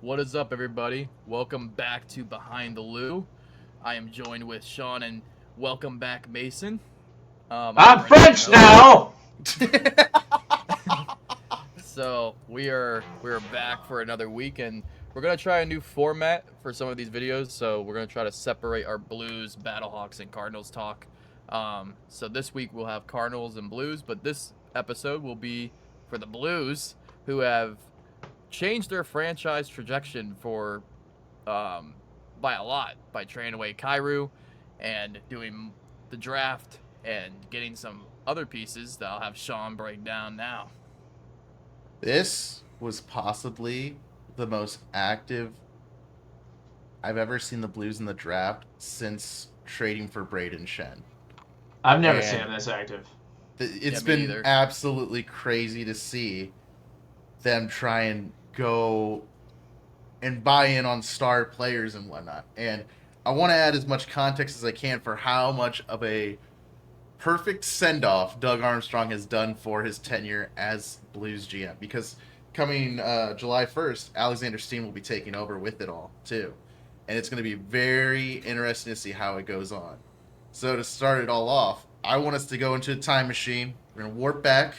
What is up, everybody? Welcome back to Behind the Lou. I am joined with Sean and welcome back, Mason. I'm I'm Brendan, your French host. now. So we're back for another week, and we're gonna try a new format for some of these videos. So we're gonna try to separate our Blues, Battlehawks, and Cardinals talk. So this week we'll have Cardinals and Blues, but this episode will be for the Blues, who have changed their franchise trajectory for um, by a lot by trading away Kairu and doing the draft and getting some other pieces that I'll have Sean break down now. This was possibly the most active I've ever seen the Blues in the draft since trading for Braden Shen. I've never seen And him this active. Yeah, it's me been either. absolutely crazy to see them try and go and buy in on star players and whatnot. And I want to add as much context as I can for how much of a perfect send off Doug Armstrong has done for his tenure as Blues GM. Because coming July 1st, Alexander Steen will be taking over with it all, too. And it's going to be very interesting to see how it goes on. So, to start it all off, I want us to go into a time machine. We're going to warp back.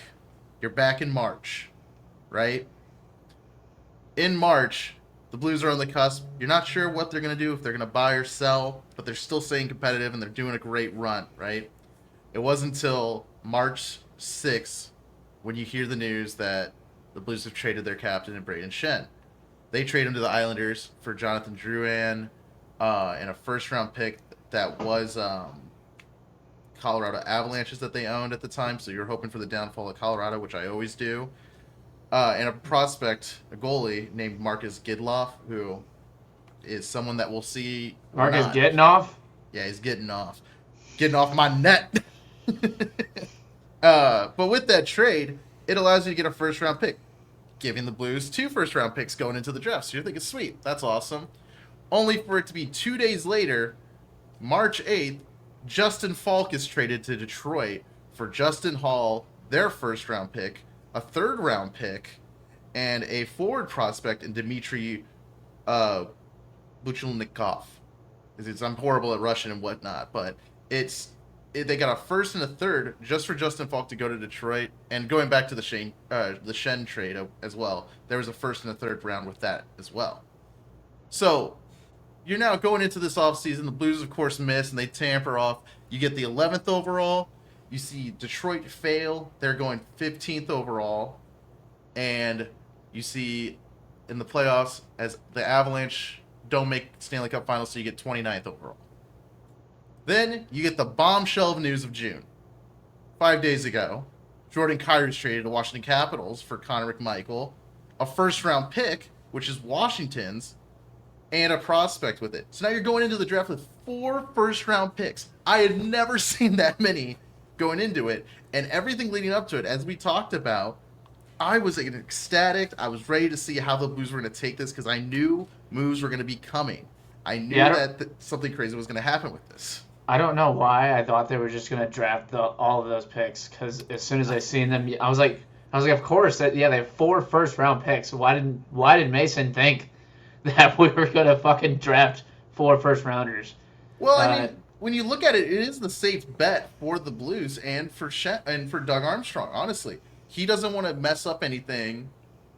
You're back in March, right? In March, the Blues are on the cusp. You're not sure what they're going to do, if they're going to buy or sell, but they're still staying competitive and they're doing a great run, right? It wasn't until March 6th when you hear the news that the Blues have traded their captain and Braden Shen. They trade him to the Islanders for Jonathan Drouin and a first-round pick that was Colorado Avalanches that they owned at the time. So you're hoping for the downfall of Colorado, which I always do. And a prospect, a goalie named Marcus Gidloff, who is someone that we'll see or Marcus not. getting off. Yeah, he's getting off my net. But with that trade, it allows you to get a first round pick, giving the Blues 2 first round picks going into the draft. So you're thinking, sweet, that's awesome. Only for it to be 2 days later, March 8th, Justin Falk is traded to Detroit for Justin Hall, their first round pick, a third round pick, and a forward prospect in Dmitry Buchelnikov. I'm horrible at Russian and whatnot, but they got a first and a third just for Justin Falk to go to Detroit. And going back to the Shen trade as well, there was a first and a third round with that as well. So you're now going into this offseason. The Blues, of course, miss and they tamper off. You get the 11th overall. You see Detroit fail. They're going 15th overall. And you see in the playoffs as the Avalanche don't make Stanley Cup Finals, so you get 29th overall. Then you get the bombshell of news of June. 5 days ago, Jordan Kyrie's traded to Washington Capitals for Connor McMichael, a first-round pick, which is Washington's, and a prospect with it. So now you're going into the draft with 4 first-round picks. I had never seen that many going into it, and everything leading up to it, as we talked about, I was ecstatic. I was ready to see how the Blues were going to take this because I knew moves were going to be coming. I knew that something crazy was going to happen with this. I don't know why I thought they were just gonna draft all of those picks because as soon as I seen them, I was like, of course that they have 4 first round picks. Why did Mason think that we were gonna fucking draft 4 first rounders? Well, I mean, when you look at it, it is the safe bet for the Blues and for Doug Armstrong. Honestly, he doesn't want to mess up anything,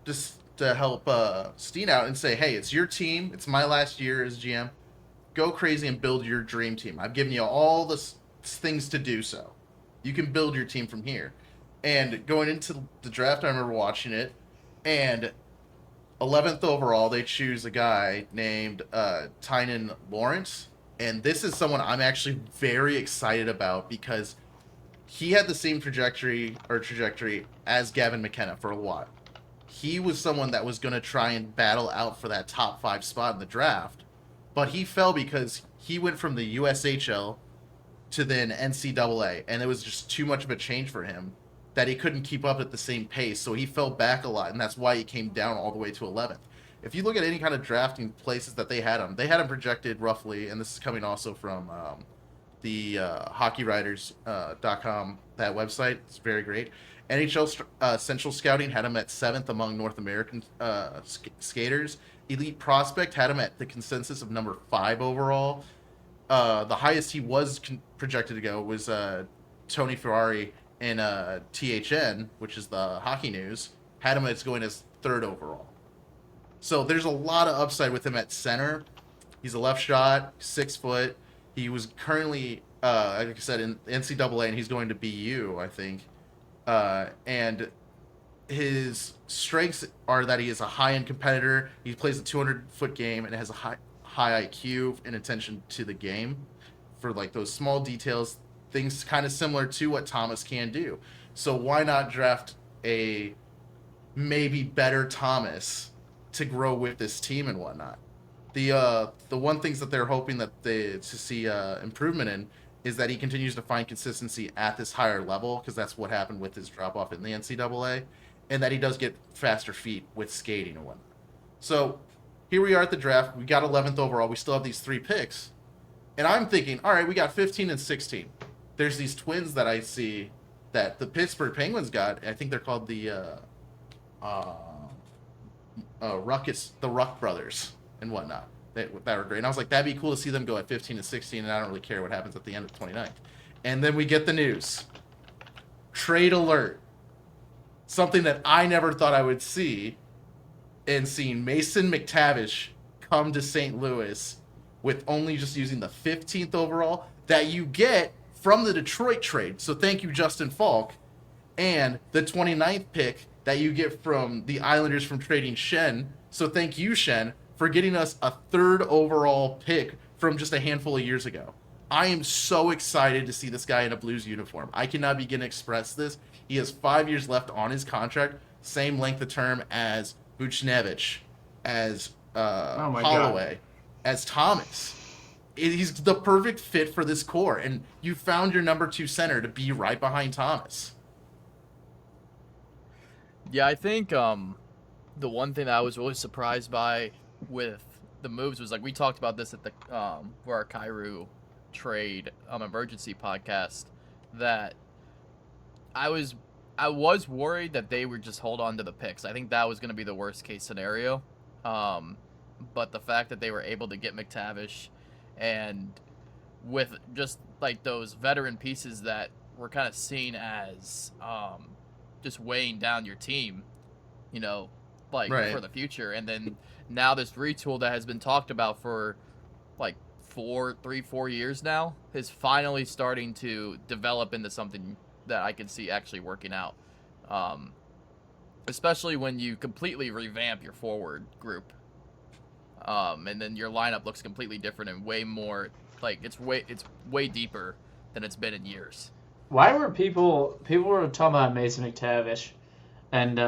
just to help Steen out and say, "Hey, it's your team. It's my last year as GM. Go crazy and build your dream team. I've given you all the things to do so. You can build your team from here." And going into the draft, I remember watching it, and 11th overall, they choose a guy named Tynan Lawrence. And this is someone I'm actually very excited about because he had the same trajectory as Gavin McKenna for a while. He was someone that was going to try and battle out for that top 5 spot in the draft, but he fell because he went from the USHL to then NCAA, and it was just too much of a change for him that he couldn't keep up at the same pace, so he fell back a lot, and that's why he came down all the way to 11th. If you look at any kind of drafting places that they had him projected roughly, and this is coming also from the HockeyWriters.com, that website. It's very great. NHL Central Scouting had him at 7th among North American skaters, Elite Prospect had him at the consensus of number 5 overall. The highest he was projected to go was Tony Ferrari in THN, which is the Hockey News, had him as going as 3rd overall. So there's a lot of upside with him at center. He's a left shot, 6 foot. He was currently, like I said, in NCAA, and he's going to BU, I think. And his strengths are that he is a high-end competitor. He plays a 200-foot game and has a high IQ and attention to the game for like those small details, things kind of similar to what Thomas can do. So why not draft a maybe better Thomas to grow with this team and whatnot? The one things that they're hoping that to see improvement in is that he continues to find consistency at this higher level, because that's what happened with his drop off in the NCAA, and that he does get faster feet with skating and whatnot. So here we are at the draft. We got 11th overall. We still have these 3 picks, and I'm thinking, all right, we got 15 and 16. There's these twins that I see that the Pittsburgh Penguins got. I think they're called the Ruckus, the Ruck brothers and whatnot. That were great. And I was like, that'd be cool to see them go at 15 and 16, and I don't really care what happens at the end of 29th. And then we get the news. Trade alert. Something that I never thought I would see, in seeing Mason McTavish come to St. Louis with only just using the 15th overall that you get from the Detroit trade. So thank you, Justin Falk. And the 29th pick that you get from the Islanders from trading Shen. So thank you, Shen, for getting us a 3rd overall pick from just a handful of years ago. I am so excited to see this guy in a Blues uniform. I cannot begin to express this. He has 5 years left on his contract, same length of term as Buchnevich, as Holloway, as Thomas. He's the perfect fit for this core, and you found your number 2 center to be right behind Thomas. Yeah, I think the one thing that I was really surprised by with the moves was, like, we talked about this at the for our Kyrou trade emergency podcast, that I was worried that they would just hold on to the picks. I think that was going to be the worst case scenario. But the fact that they were able to get McTavish, and with just like those veteran pieces that were kind of seen as just weighing down your team, you know, like Right. for the future. And then now this retool that has been talked about for like 4 years now is finally starting to develop into something that I can see actually working out. Especially when you completely revamp your forward group. And then your lineup looks completely different and way more, like, it's way deeper than it's been in years. Why were people were talking about Mason McTavish, and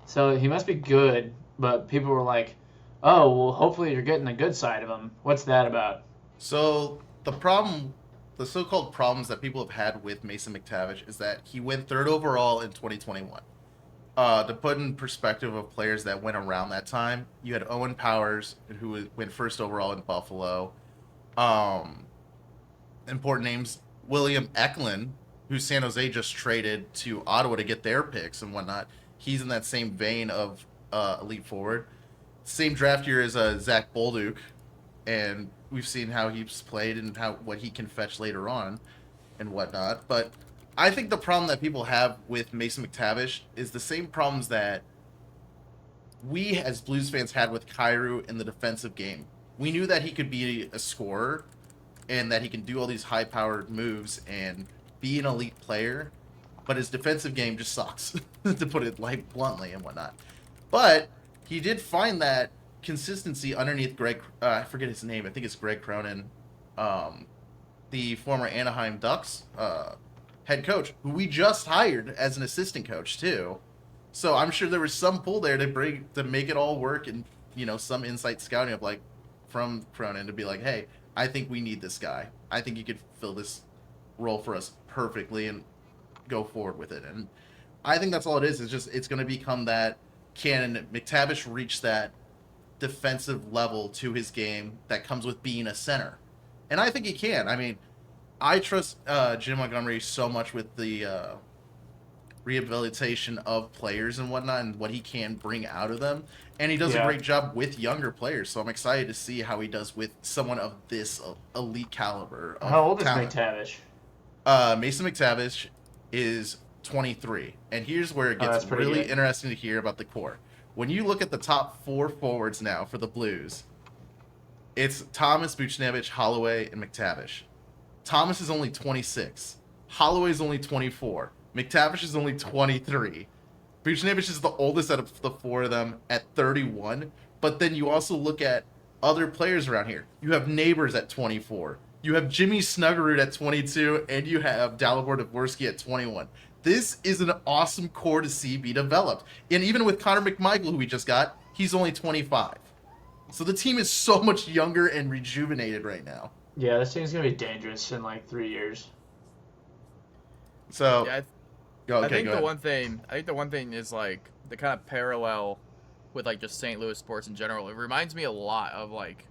so he must be good, but people were like, oh, well, hopefully you're getting the good side of him. What's that about? So the so-called problems that people have had with Mason McTavish is that he went 3rd overall in 2021. To put in perspective of players that went around that time, you had Owen Powers, who went 1st overall in Buffalo. Important names, William Eklund, who San Jose just traded to Ottawa to get their picks and whatnot. He's in that same vein of elite forward. Same draft year as Zach Bolduc, and we've seen how he's played and what he can fetch later on and whatnot. But I think the problem that people have with Mason McTavish is the same problems that we as Blues fans had with Kyrou in the defensive game. We knew that he could be a scorer and that he can do all these high-powered moves and be an elite player, but his defensive game just sucks, to put it like bluntly and whatnot. But he did find that consistency underneath Greg, I forget his name, I think it's Greg Cronin, the former Anaheim Ducks head coach, who we just hired as an assistant coach too. So I'm sure there was some pull there to make it all work, and some insight scouting of like from Cronin to be like, hey, I think we need this guy. I think he could fill this role for us perfectly and go forward with it. And I think that's all it is. It's just, it's going to become that, can McTavish reach that defensive level to his game that comes with being a center? And I think he can. I mean, I trust Jim Montgomery so much with the rehabilitation of players and whatnot and what he can bring out of them. And he does a Yeah. great job with younger players, so I'm excited to see how he does with someone of this elite caliber of How old is talent. McTavish? Mason McTavish is 23, and here's where it Oh, gets that's pretty really good. interesting to hear about the core. When you look at the top 4 forwards now for the Blues, it's Thomas, Buchnevich, Holloway, and McTavish. Thomas is only 26. Holloway is only 24. McTavish is only 23. Buchnevich is the oldest out of the 4 of them at 31. But then you also look at other players around here. You have Neighbors at 24. You have Jimmy Snuggerud at 22, and you have Dalibor Dvorsky at 21. This is an awesome core to see be developed. And even with Connor McMichael, who we just got, he's only 25. So the team is so much younger and rejuvenated right now. Yeah, this team's gonna be dangerous in like 3 years. So, Yeah, go, I okay, think go the ahead. one thing is like the kind of parallel with like just St. Louis sports in general. It reminds me a lot of like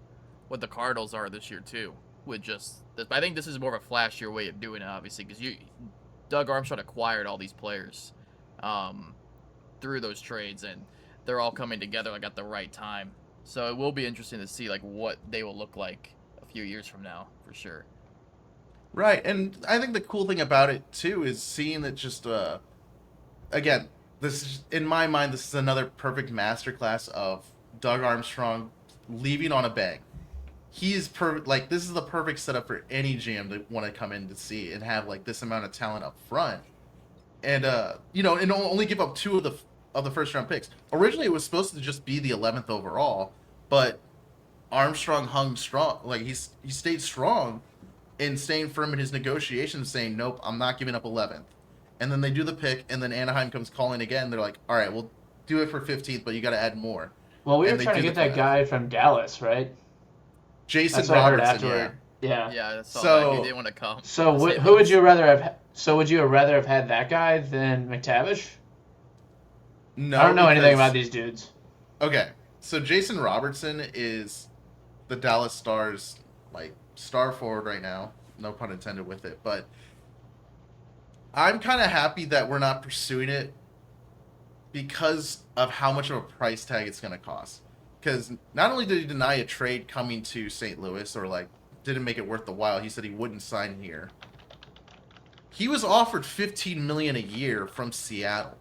what the Cardinals are this year too. With just this, I think this is more of a flashier way of doing it, obviously, because Doug Armstrong acquired all these players through those trades, and they're all coming together like at the right time. So it will be interesting to see like what they will look like a few years from now, for sure. Right, and I think the cool thing about it too is seeing that just again, this is, in my mind, this is another perfect masterclass of Doug Armstrong leaving on a bang. He's perfect. Like, this is the perfect setup for any GM to want to come in to see and have like this amount of talent up front, and and only give up 2 of the first round picks. Originally, it was supposed to just be the 11th overall, but Armstrong hung strong. Like he stayed strong in staying firm in his negotiations, saying, "Nope, I'm not giving up 11th." And then they do the pick, and then Anaheim comes calling again. They're like, "All right, we'll do it for 15th, but you got to add more." Well, we were And they trying to do get the that draft. guy from Dallas, right? Jason That's what I heard Robertson, yeah. afterward. Yeah. Yeah, that's all. So- He didn't want to come. So to St. who would Louis. you rather have? So would you rather have had that guy than McTavish? No, I don't know anything because- about these dudes. Okay, so Jason Robertson is the Dallas Stars like star forward right now. No pun intended with it, but I'm kind of happy that we're not pursuing it because of how much of a price tag it's going to cost. Because not only did he deny a trade coming to St. Louis, or like didn't make it worth the while, he said he wouldn't sign here. He was offered $15 million a year from Seattle,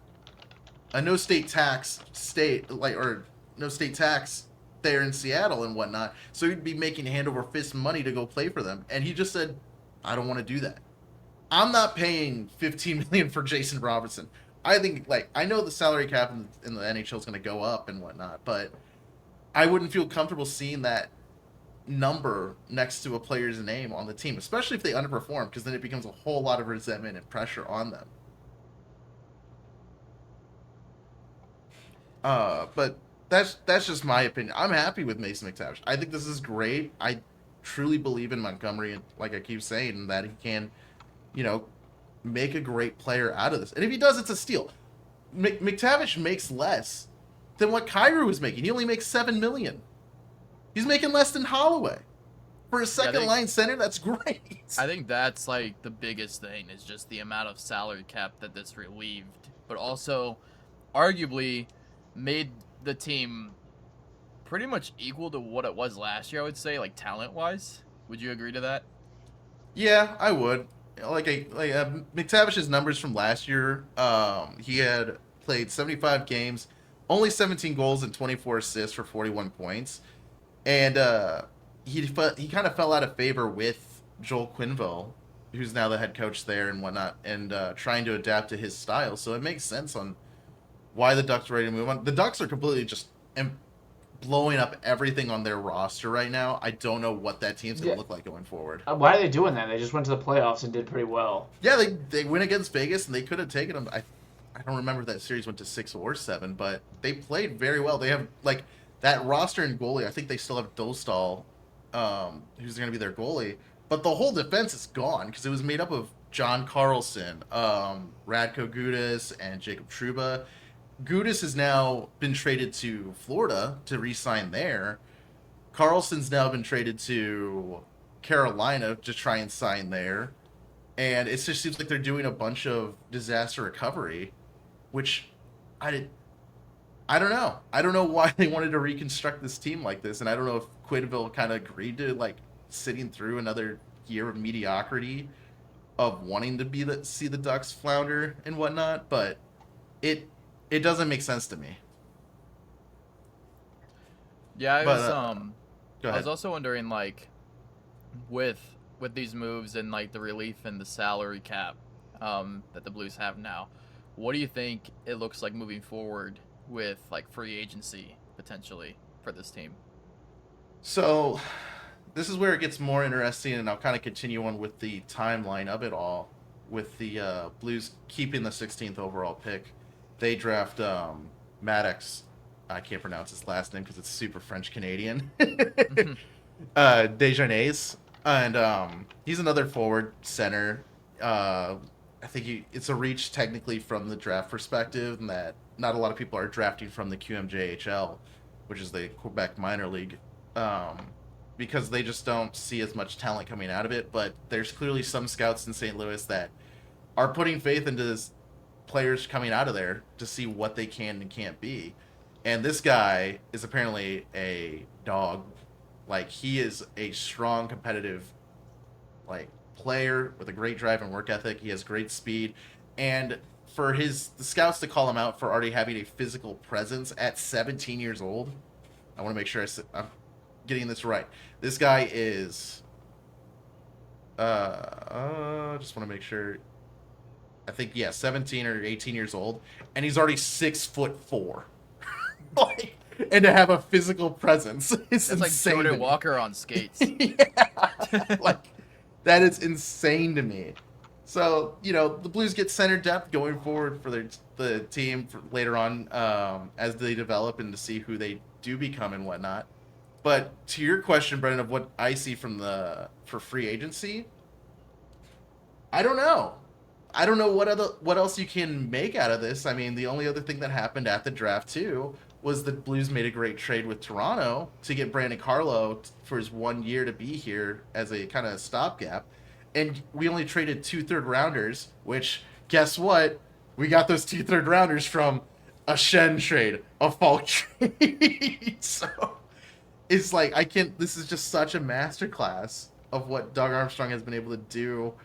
a no state tax state, like, or no state tax there in Seattle and whatnot. So he'd be making hand over fist money to go play for them, and he just said, "I don't want to do that. I'm not paying $15 million for Jason Robertson." I think, like, I know the salary cap in the NHL is going to go up and whatnot, but I wouldn't feel comfortable seeing that number next to a player's name on the team, especially if they underperform, because then it becomes a whole lot of resentment and pressure on them. But that's just my opinion. I'm happy with Mason McTavish. I think this is great. I truly believe in Montgomery, and like I keep saying, that he can, make a great player out of this. And if he does, it's a steal. McTavish makes less than what Kyrou was making. He only makes $7 million. He's making less than Holloway. For a second line center, that's great. I think that's like the biggest thing is just the amount of salary cap that this relieved, but also arguably made the team pretty much equal to what it was last year, I would say, like talent-wise. Would you agree to that? Yeah, I would. McTavish's numbers from last year, he had played 75 games, only 17 goals and 24 assists for 41 points. And he kind of fell out of favor with Joel Quenneville, who's now the head coach there and whatnot, and trying to adapt to his style. So it makes sense on why the Ducks are ready to move on. The Ducks are completely just blowing up everything on their roster right now. I don't know what that team's going to look like going forward. Why are they doing that? They just went to the playoffs and did pretty well. Yeah, they went against Vegas, and they could have taken them. I don't remember if that series went to 6 or 7, but they played very well. They have, like, that roster and goalie. I think they still have Dostal, who's going to be their goalie. But the whole defense is gone because it was made up of John Carlson, Radko Gudas, and Jacob Trouba. Gudas has now been traded to Florida to re-sign there. Carlson's now been traded to Carolina to try and sign there. And it just seems like they're doing a bunch of disaster recovery, which I don't know. I don't know why they wanted to reconstruct this team like this, and I don't know if Quidville kind of agreed to like sitting through another year of mediocrity of wanting to see the Ducks flounder and whatnot, but it doesn't make sense to me. Yeah, I But was go I ahead. was also wondering like with these moves and like the relief in the salary cap that the Blues have now, what do you think it looks like moving forward with like free agency potentially for this team? So this is where it gets more interesting, and I'll kind of continue on with the timeline of it all. With the Blues keeping the 16th overall pick, they draft Maddox. I can't pronounce his last name because it's super French Canadian. Dejanets, and he's another forward center. I think it's a reach technically from the draft perspective, and that not a lot of people are drafting from the QMJHL, which is the Quebec minor league, um, because they just don't see as much talent coming out of it. But there's clearly some scouts in St. Louis that are putting faith into this players coming out of there to see what they can and can't be. And this guy is apparently a dog. Like, he is a strong competitive like player with a great drive and work ethic. He has great speed, and for the scouts to call him out for already having a physical presence at 17 years old, I want to make sure I'm getting this right. This guy is just want to make sure. I think, yeah, 17 or 18 years old, and he's already 6'4". Like, and to have a physical presence is It's like insane. Jordan Walker on skates. Yeah, like that is insane to me. So, the Blues get center depth going forward for the team for later on, as they develop and to see who they do become and whatnot. But to your question, Brendan, of what I see for free agency, I don't know. I don't know what else you can make out of this. I mean, the only other thing that happened at the draft too was the Blues made a great trade with Toronto to get Brandon Carlo for his 1 year to be here as a kind of stopgap, and we only traded 2 third-rounders. Which, guess what? We got those 2 third-rounders from a Shen trade, a Falk trade. So it's like I can't. This is just such a masterclass of what Doug Armstrong has been able to do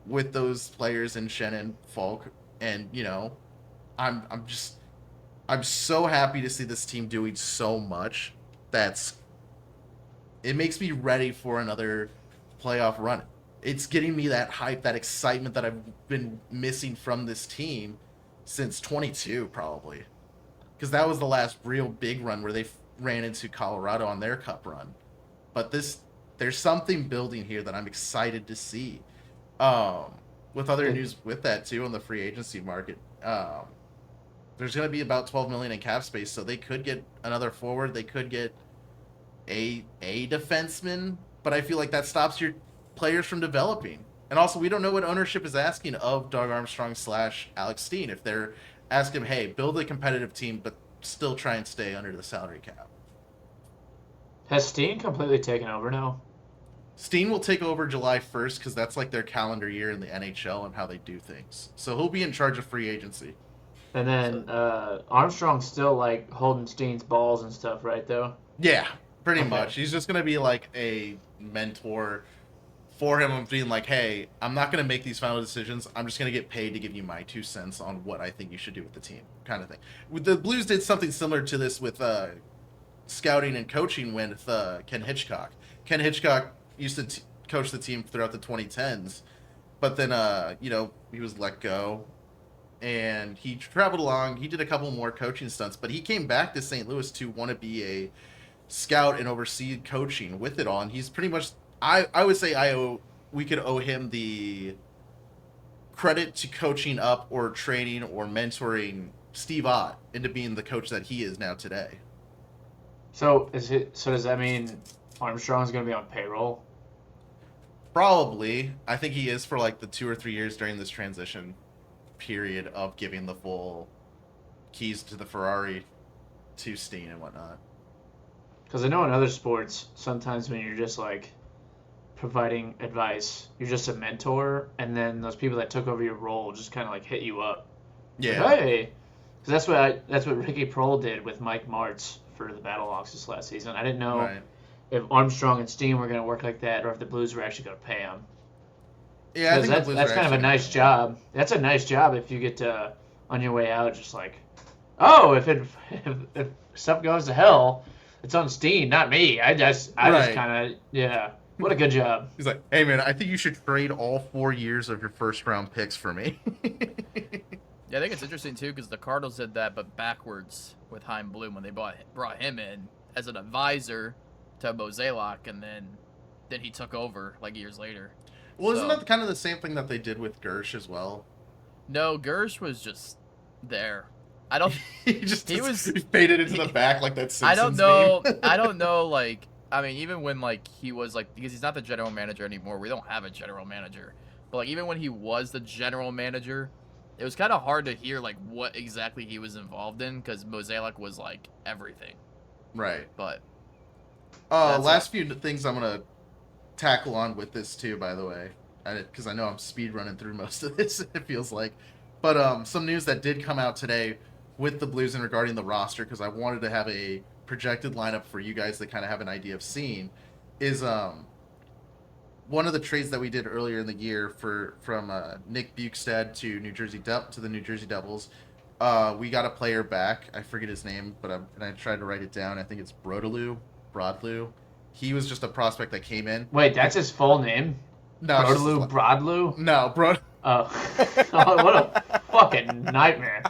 with those players in Shen and Falk, and I'm so happy to see this team doing so much. It makes me ready for another playoff run. It's getting me that hype, that excitement that I've been missing from this team since 22 probably, because that was the last real big run where they ran into Colorado on their cup run. But there's something building here that I'm excited to see. With other news with that too on the free agency market, there's going to be about 12 million in cap space, so they could get another forward. They could get a defenseman, but I feel like that stops your players from developing. And also, we don't know what ownership is asking of Doug Armstrong / Alex Steen. If they're asking him, hey, build a competitive team, but still try and stay under the salary cap. Has Steen completely taken over now? Steen will take over July 1st because that's like their calendar year in the NHL and how they do things. So he'll be in charge of free agency. And then Armstrong's still like holding Steen's balls and stuff, right? Though. Yeah, pretty Okay. much. He's just gonna be like a mentor for him of being like, hey, I'm not gonna make these final decisions. I'm just gonna get paid to give you my 2 cents on what I think you should do with the team, kind of thing. The Blues did something similar to this with scouting and coaching with Ken Hitchcock. Ken Hitchcock used to coach the team throughout the 2010s, but then he was let go, and he traveled along. He did a couple more coaching stunts, but he came back to St. Louis to want to be a scout and oversee coaching with it all. And he's pretty much, I would say we could owe him the credit to coaching up or training or mentoring Steve Ott into being the coach that he is now today. So does that mean Armstrong's going to be on payroll? Probably. I think he is for like the 2 or 3 years during this transition period of giving the full keys to the Ferrari to Steen and whatnot. Because I know in other sports, sometimes when you're just like providing advice, you're just a mentor, and then those people that took over your role just kind of like hit you up. Yeah. Like, hey, Because that's what Ricky Prohl did with Mike Martz for the Battlehawks this last season. I didn't know Right. if Armstrong and Steen were going to work like that, or if the Blues were actually going to pay him. Yeah, I Because think the Blues that's are kind of a actually nice gonna- job. That's a nice job if you get to on your way out, just like, oh, if stuff goes to hell, it's on Steen, not me. I just Right. kind of yeah. What a good job. He's like, hey man, I think you should trade all 4 years of your first round picks for me. Yeah, I think it's interesting too because the Cardinals did that, but backwards with Chaim Bloom when they brought him in as an advisor to Mozeliak, and then he took over like years later. Well, isn't So- that kind of the same thing that they did with Gersh as well? No, Gersh was just there. I don't. He just He was- faded into the back like that Simpsons I don't know. meme. I don't know. Like, I mean, even when like he was like, because he's not the general manager anymore. We don't have a general manager. But like, even when he was the general manager, it was kind of hard to hear like what exactly he was involved in because Mozeliak was like everything. Right. But That's Last few things I'm gonna tackle on with this too, by the way, because I know I'm speed running through most of this. It feels like, but some news that did come out today with the Blues and regarding the roster, because I wanted to have a projected lineup for you guys to kind of have an idea of seeing, is one of the trades that we did earlier in the year from Nick Bukestad to the New Jersey Devils. We got a player back. I forget his name, but I tried to write it down. I think it's Broadloo. He was just a prospect that came in. Wait, that's his full name? No, it's just Broadloo Broadloo? no, Oh. Oh, what a fucking nightmare.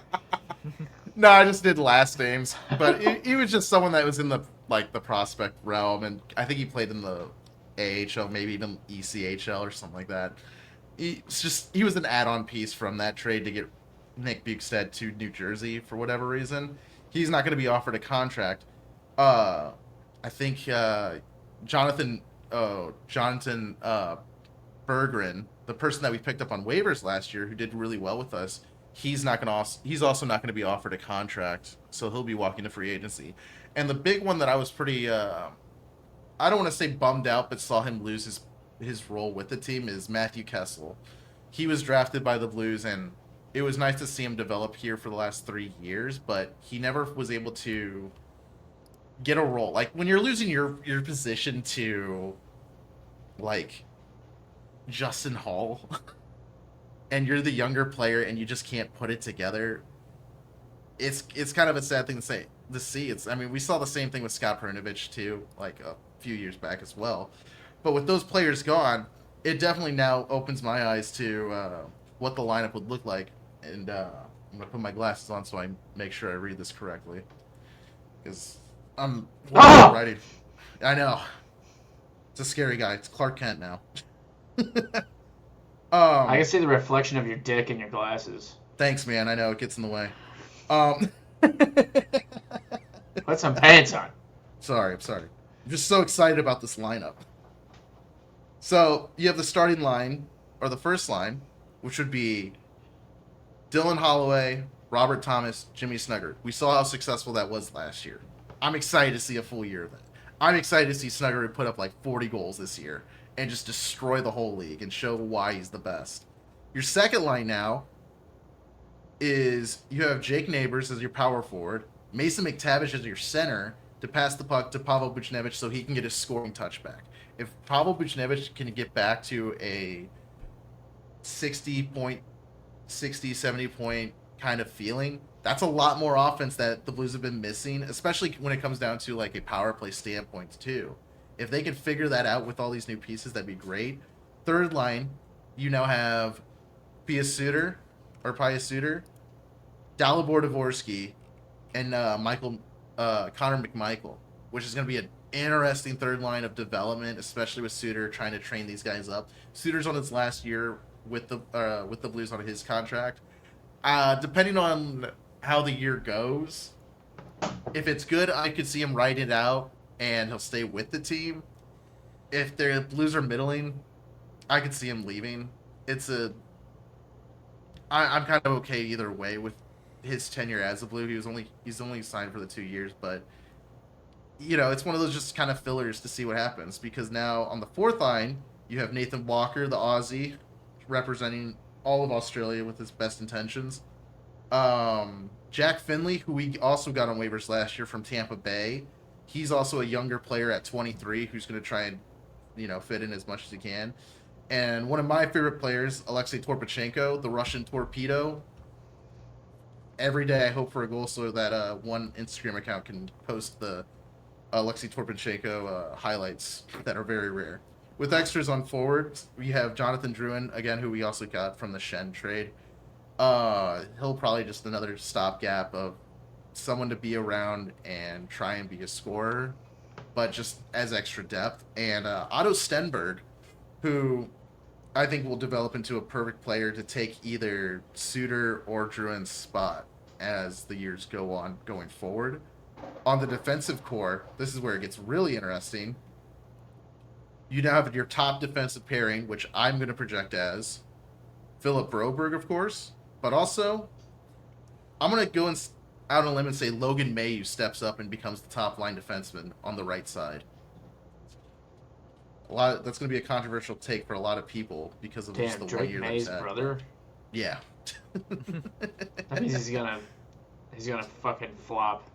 No, I just did last names. But he was just someone that was in the prospect realm, and I think he played in the AHL, maybe even ECHL or something like that. He was an add-on piece from that trade to get Nick Bukestad to New Jersey for whatever reason. He's not going to be offered a contract. I think Jonathan Berggren, the person that we picked up on waivers last year, who did really well with us, he's also not going to be offered a contract, so he'll be walking to free agency. And the big one that I was pretty, I don't want to say bummed out, but saw him lose his role with the team is Matthew Kessel. He was drafted by the Blues, and it was nice to see him develop here for the last 3 years, but he never was able to get a role. Like, when you're losing your position to, like, Justin Hall, and you're the younger player and you just can't put it together, it's kind of a sad thing to see. I mean, we saw the same thing with Scott Perunovich too, like a few years back as well. But with those players gone, it definitely now opens my eyes to what the lineup would look like. And I'm gonna put my glasses on so I make sure I read this correctly, because I'm writing. I know. It's a scary guy. It's Clark Kent now. I can see the reflection of your dick in your glasses. Thanks, man. I know it gets in the way. Put some pants on. Sorry. I'm just so excited about this lineup. So you have the starting line, or the first line, which would be Dylan Holloway, Robert Thomas, Jimmy Snugger. We saw how successful that was last year. I'm excited to see a full year of that. I'm excited to see Snugger put up like 40 goals this year and just destroy the whole league and show why he's the best. Your second line now is you have Jake Neighbors as your power forward, Mason McTavish as your center to pass the puck to Pavel Buchnevich so he can get his scoring touchback. If Pavel Buchnevich can get back to a 60, 70 point kind of feeling, that's a lot more offense that the Blues have been missing, especially when it comes down to like a power play standpoint too. If they can figure that out with all these new pieces, that'd be great. Third line, you now have Pius Suter, Dalibor Dvorsky, and Connor McMichael, which is going to be an interesting third line of development, especially with Suter trying to train these guys up. Suter's on his last year with the Blues on his contract. Depending on how the year goes, if it's good, I could see him ride it out and he'll stay with the team. If the Blues are middling, I could see him leaving. I'm kind of okay either way with his tenure as a Blue. He's only signed for the 2 years, but it's one of those just kind of fillers to see what happens, because now on the fourth line you have Nathan Walker, the Aussie, representing all of Australia with his best intentions. Jack Finley, who we also got on waivers last year from Tampa Bay. He's also a younger player at 23 who's going to try and, fit in as much as he can. And one of my favorite players, Alexei Torpachenko, the Russian torpedo. Every day I hope for a goal so that one Instagram account can post the Alexei Torpachenko highlights that are very rare. With extras on forward, we have Jonathan Drouin, again, who we also got from the Shen trade. He'll probably just another stopgap of someone to be around and try and be a scorer, but just as extra depth. And Otto Stenberg, who I think will develop into a perfect player to take either Suter or Drouin's spot as the years go on going forward. On the defensive core, this is where it gets really interesting. You now have your top defensive pairing, which I'm going to project as Philip Broberg, of course, but also I'm going to go out on a limb and say Logan Mayu steps up and becomes the top line defenseman on the right side. That's going to be a controversial take for a lot of people because of just the Drake 1 year May's that's brother. Yeah. That means he's gonna fucking flop.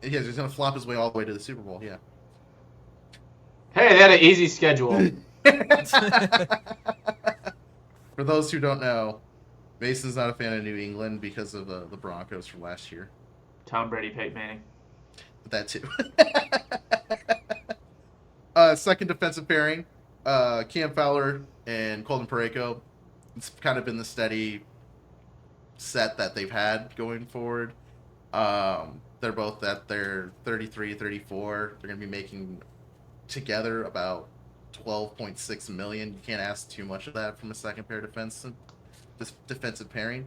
Yeah, he's going to flop his way all the way to the Super Bowl, yeah. Hey, they had an easy schedule. For those who don't know, Mason's not a fan of New England because of the Broncos from last year. Tom Brady, Peyton Manning. But that too. Second defensive pairing, Cam Fowler and Colton Parayko. It's kind of been the steady set that they've had going forward. They're both at their 33, 34. They're going to be making together about $12.6 million. You can't ask too much of that from a second pair defensive pairing.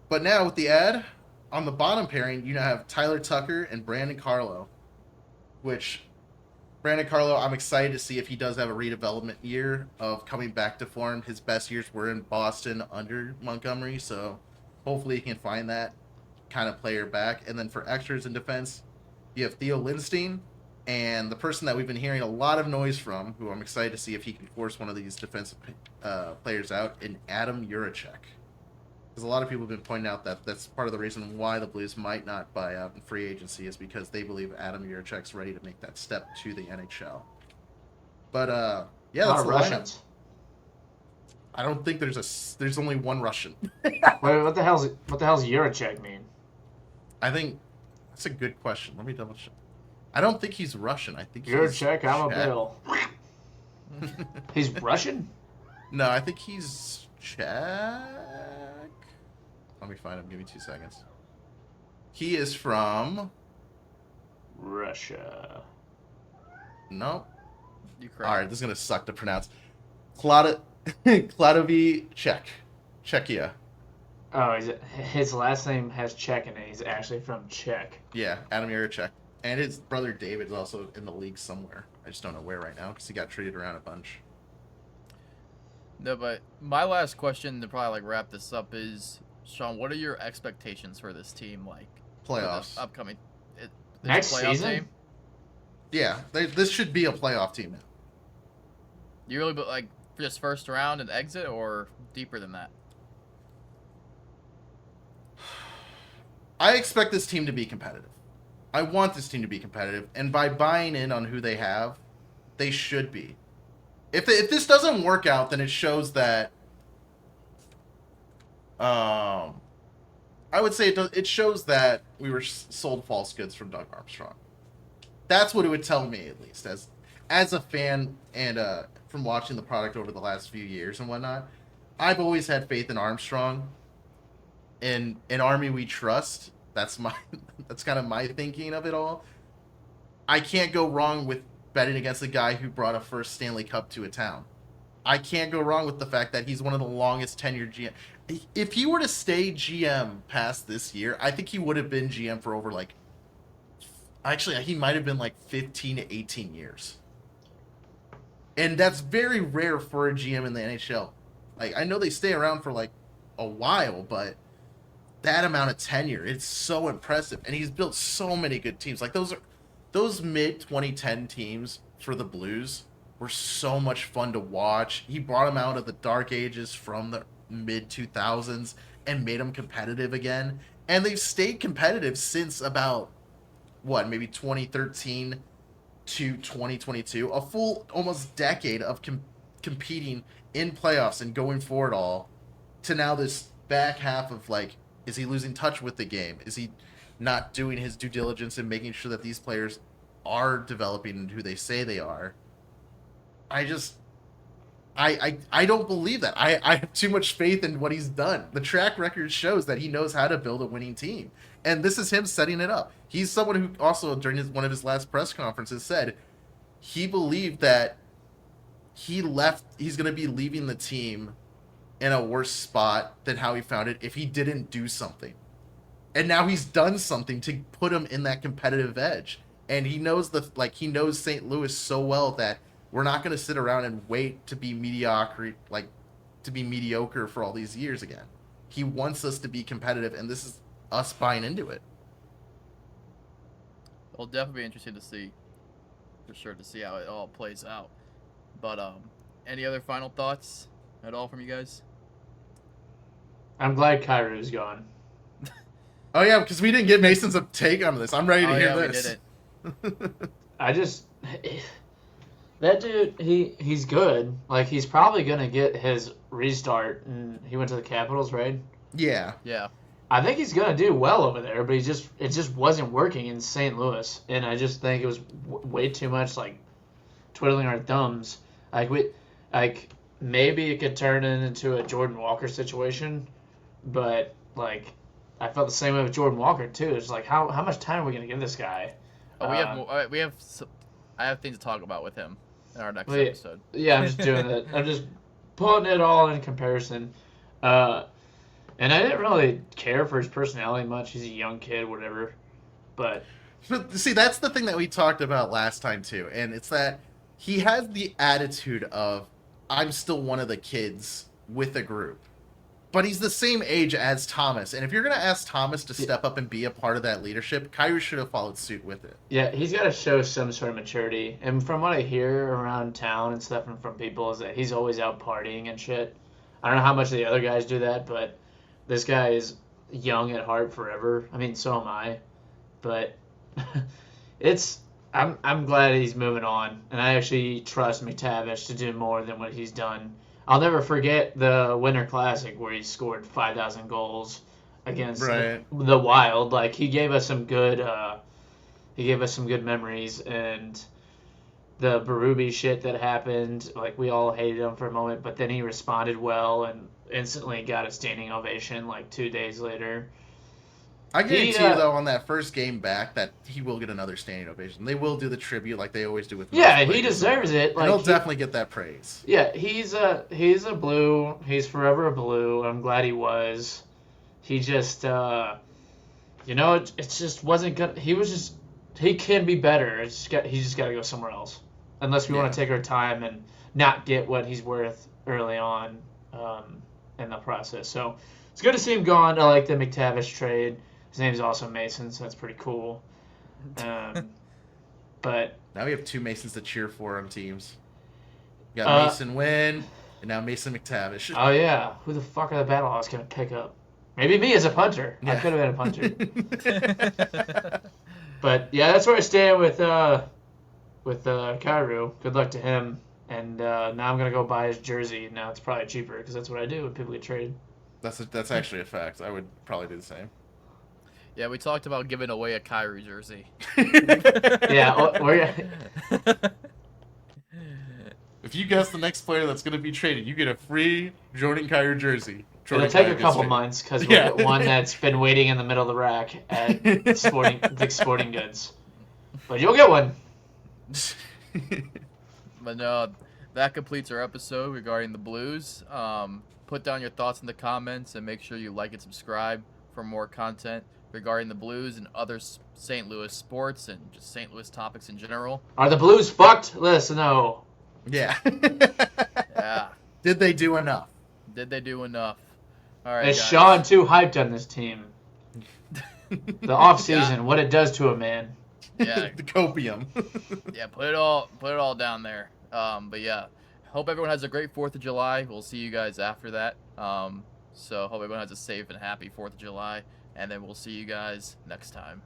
But now with the ad on the bottom pairing, you now have Tyler Tucker and Brandon Carlo, which Brandon Carlo, I'm excited to see if he does have a redevelopment year of coming back to form. His best years were in Boston under Montgomery, so hopefully he can find that kind of player back. And then for extras in defense, you have Theo Lindstein, and the person that we've been hearing a lot of noise from, who I'm excited to see if he can force one of these defensive players out, in Adam Juracek. Because a lot of people have been pointing out that that's part of the reason why the Blues might not buy out in free agency, is because they believe Adam Juracek's ready to make that step to the NHL. But yeah, that's the Russians. lineup. I don't think there's only one Russian. Wait, what the hell's Juracek mean? I think that's a good question. Let me double check. I don't think he's Russian. I think Juracek, I'm a Bill. He's Russian? No, I think he's Czech. Let me find him. Give me 2 seconds. He is from Russia. Nope. Ukraine. All right, this is gonna suck to pronounce. Kladovi Czechia. Oh, his last name has Czech in it. He's actually from Czech. Yeah, Adam Juracek. And his brother David's also in the league somewhere. I just don't know where right now because he got traded around a bunch. No, but my last question to probably wrap this up is, Sean, what are your expectations for this team for Playoffs. the upcoming Next playoff season? team? Yeah, this should be a playoff team now. You really just first round and exit, or deeper than that? I expect this team to be competitive. I want this team to be competitive, and by buying in on who they have, they should be. If this doesn't work out, then it shows that I would say it shows that we were sold false goods from Doug Armstrong. That's what it would tell me, at least, as a fan and from watching the product over the last few years and whatnot. I've always had faith in Armstrong. In Army we trust. That's kind of my thinking of it all. I can't go wrong with betting against a guy who brought a first Stanley Cup to a town. I can't go wrong with the fact that he's one of the longest tenured GM. If he were to stay GM past this year, I think he would have been GM for over actually, he might have been 15 to 18 years. And that's very rare for a GM in the NHL. I know they stay around for a while, but that amount of tenure, it's so impressive. And he's built so many good teams. Those mid 2010 teams for the Blues were so much fun to watch. He brought them out of the dark ages from the mid 2000s and made them competitive again. And they've stayed competitive since about, what, maybe 2013 to 2022. A full almost decade of competing in playoffs and going for it all, to now this back half of, like, is he losing touch with the game? Is he not doing his due diligence and making sure that these players are developing into who they say they are? I don't believe that. I have too much faith in what he's done. The track record shows that he knows how to build a winning team. And this is him setting it up. He's someone who also, during one of his last press conferences, said he believed that he's going to be leaving the team in a worse spot than how he found it if he didn't do something. And now he's done something to put him in that competitive edge. And he knows he knows St. Louis so well that we're not going to sit around and wait to be mediocre for all these years again. He wants us to be competitive, and this is us buying into it. It'll definitely be interesting to see, for sure, to see how it all plays out. But any other final thoughts at all from you guys? I'm glad Kyrie's gone. Oh yeah, because we didn't get Mason's take on this. I'm ready to hear this. We did it. I just that dude, he's good. Like, he's probably gonna get his restart, and he went to the Capitals, right? Yeah. Yeah. I think he's gonna do well over there, but it just wasn't working in St. Louis, and I just think it was way too much like twiddling our thumbs. Like maybe it could turn into a Jordan Walker situation, but like I felt the same way with Jordan Walker too. It's like how much time are we gonna give this guy? Oh, I have things to talk about with him in our next episode. Yeah, I'm just doing it. I'm just putting it all in comparison. And I didn't really care for his personality much. He's a young kid, whatever. But see, that's the thing that we talked about last time too, and it's that he has the attitude of, I'm still one of the kids with a group. But he's the same age as Thomas, and if you're going to ask Thomas to step up and be a part of that leadership, Kyrie should have followed suit with it. Yeah, he's got to show some sort of maturity. And from what I hear around town and stuff and from people is that he's always out partying and shit. I don't know how much the other guys do that, but this guy is young at heart forever. I mean, so am I. But I'm glad he's moving on, and I actually trust McTavish to do more than what he's done. I'll never forget the Winter Classic where he scored 5,000 goals against the Wild. Like, he gave us some good memories, and the Berube shit that happened, like, we all hated him for a moment, but then he responded well and instantly got a standing ovation like 2 days later. I guarantee you, though, on that first game back, that he will get another standing ovation. They will do the tribute like they always do with most Yeah, he players. deserves it. Like, he'll definitely get that praise. Yeah, he's a Blue. He's forever a Blue. I'm glad he was. He just, it just wasn't good. He can be better. He's just got to go somewhere else. Unless we want to take our time and not get what he's worth early on in the process. So it's good to see him gone. I like the McTavish trade. His name's also Mason, so that's pretty cool. But now we have two Masons to cheer for on teams. We got Mason Wynn and now Mason McTavish. Oh yeah, who the fuck are the Battlehawks gonna pick up? Maybe me as a punter. Yeah. I could have been a punter. But yeah, that's where I stand with Kyrou. Good luck to him. And now I'm gonna go buy his jersey. Now it's probably cheaper because that's what I do when people get traded. That's actually a fact. I would probably do the same. Yeah, we talked about giving away a Kyrie jersey. Yeah, if you guess the next player that's going to be traded, you get a free Jordan Kyrou jersey. It'll take a couple months because we'll get one that's been waiting in the middle of the rack at Sporting Goods. But you'll get one. But no, that completes our episode regarding the Blues. Put down your thoughts in the comments and make sure you like and subscribe for more content regarding the Blues and other St. Louis sports and just St. Louis topics in general. Are the Blues fucked? Let us know. Yeah. Yeah. Did they do enough? Did they do enough? All right, Is guys. Sean too hyped on this team? The off season, what it does to a man. Yeah. The copium. Yeah, put it all down there. But yeah, hope everyone has a great 4th of July. We'll see you guys after that. So hope everyone has a safe and happy 4th of July. and then we'll see you guys next time.